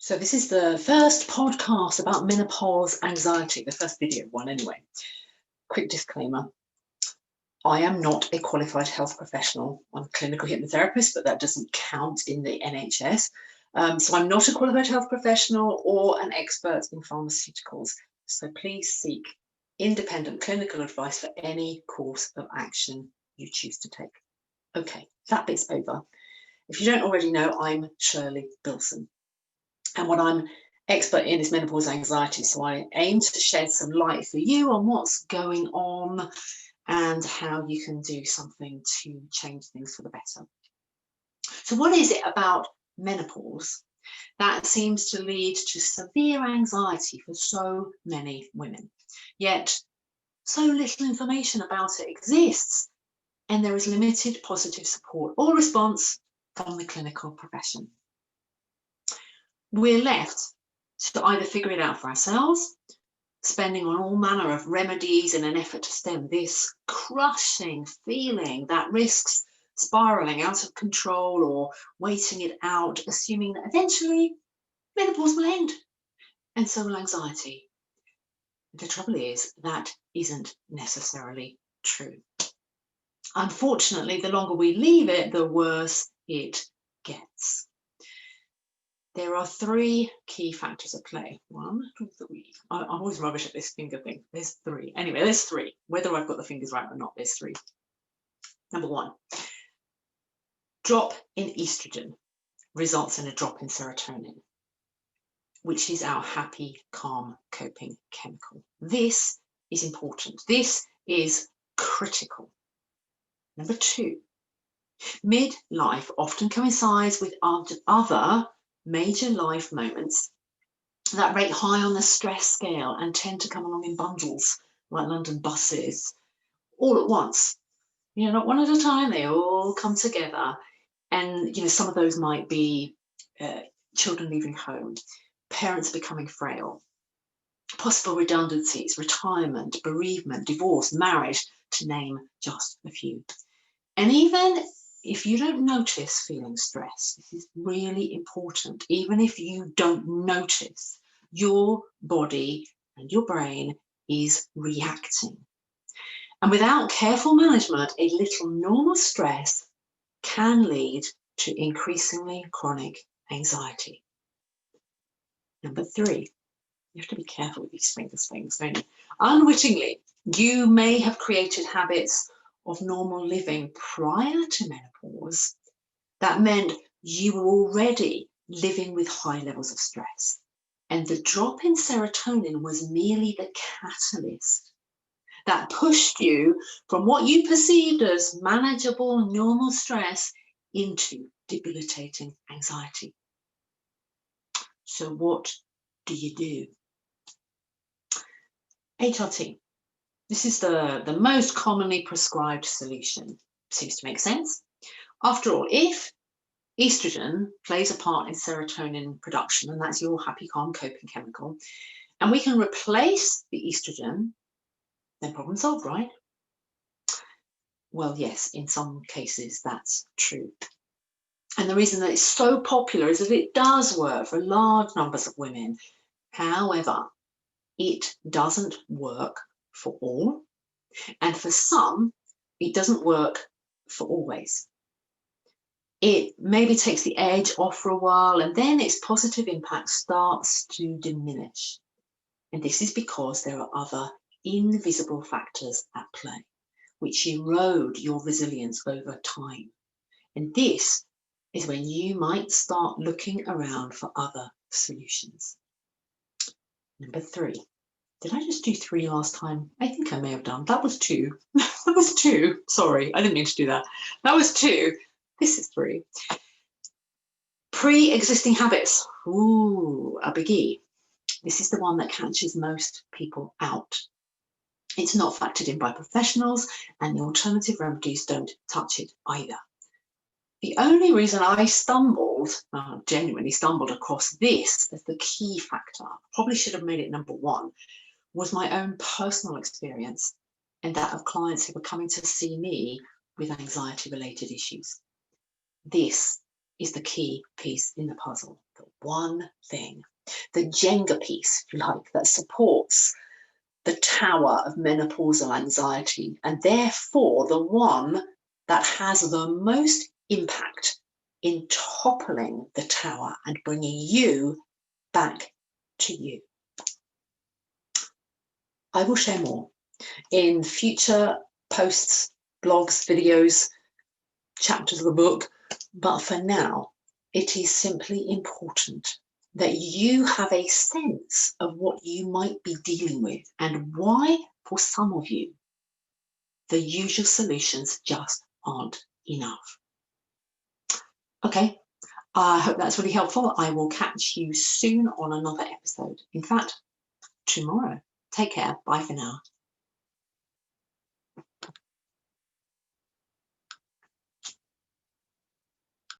So this is the first podcast about menopause anxiety, the first video one anyway. Quick disclaimer. I am not a qualified health professional. I'm a clinical hypnotherapist, but that doesn't count in the NHS. So I'm not a qualified health professional or an expert in pharmaceuticals. So please seek independent clinical advice for any course of action you choose to take. Okay, that bit's over. If you don't already know, I'm Shirley Billson. And what I'm expert in is menopause anxiety. So I aim to shed some light for you on what's going on and how you can do something to change things for the better. So what is it about menopause that seems to lead to severe anxiety for so many women? Yet so little information about it exists, and there is limited positive support or response from the clinical profession. We're left to either figure it out for ourselves, spending on all manner of remedies in an effort to stem this crushing feeling that risks spiraling out of control, or waiting it out, assuming that eventually menopause will end, and so will anxiety. The trouble is that isn't necessarily true. Unfortunately, the longer we leave it, the worse it gets. There are three key factors at play. One, two, three. I'm always rubbish at this finger thing. There's three. Anyway, there's three. Whether I've got the fingers right or not, there's three. Number one, drop in estrogen results in a drop in serotonin, which is our happy, calm, coping chemical. This is important. This is critical. Number two, midlife often coincides with other major life moments that rate high on the stress scale and tend to come along in bundles like London buses all at once. You know, not one at a time, they all come together. And, you know, some of those might be children leaving home, parents becoming frail, possible redundancies, retirement, bereavement, divorce, marriage, to name just a few. And even if you don't notice feeling stress, this is really important. Even if you don't notice, your body and your brain is reacting. And without careful management, a little normal stress can lead to increasingly chronic anxiety. Number three, you have to be careful with these things, don't you? Unwittingly, you may have created habits of normal living prior to menopause that meant you were already living with high levels of stress, and the drop in serotonin was merely the catalyst that pushed you from what you perceived as manageable normal stress into debilitating anxiety. So what do you do? HRT. This is the most commonly prescribed solution. Seems to make sense. After all, if estrogen plays a part in serotonin production, and that's your happy, calm, coping chemical, and we can replace the estrogen, then problem solved, right? Well, yes, in some cases that's true. And the reason that it's so popular is that it does work for large numbers of women. However, it doesn't work for all. And for some, it doesn't work for always. It maybe takes the edge off for a while, and then its positive impact starts to diminish. And this is because there are other invisible factors at play, which erode your resilience over time. And this is when you might start looking around for other solutions. Number three. Did I just do three last time? I think I may have done. That was two. That was two. Sorry, I didn't mean to do that. That was two. This is three. Pre-existing habits. Ooh, a biggie. This is the one that catches most people out. It's not factored in by professionals, and the alternative remedies don't touch it either. The only reason I genuinely stumbled across this as the key factor, probably should have made it number one, was my own personal experience and that of clients who were coming to see me with anxiety-related issues. This is the key piece in the puzzle that one thing, the Jenga piece, if you like, that supports the tower of menopausal anxiety, and therefore the one that has the most impact in toppling the tower and bringing you back to you. I will share more in future posts, blogs, videos, chapters of the book, but for now, it is simply important that you have a sense of what you might be dealing with and why, for some of you, the usual solutions just aren't enough. Okay, I hope that's really helpful. I will catch you soon on another episode. In fact, tomorrow. Take care. Bye for now.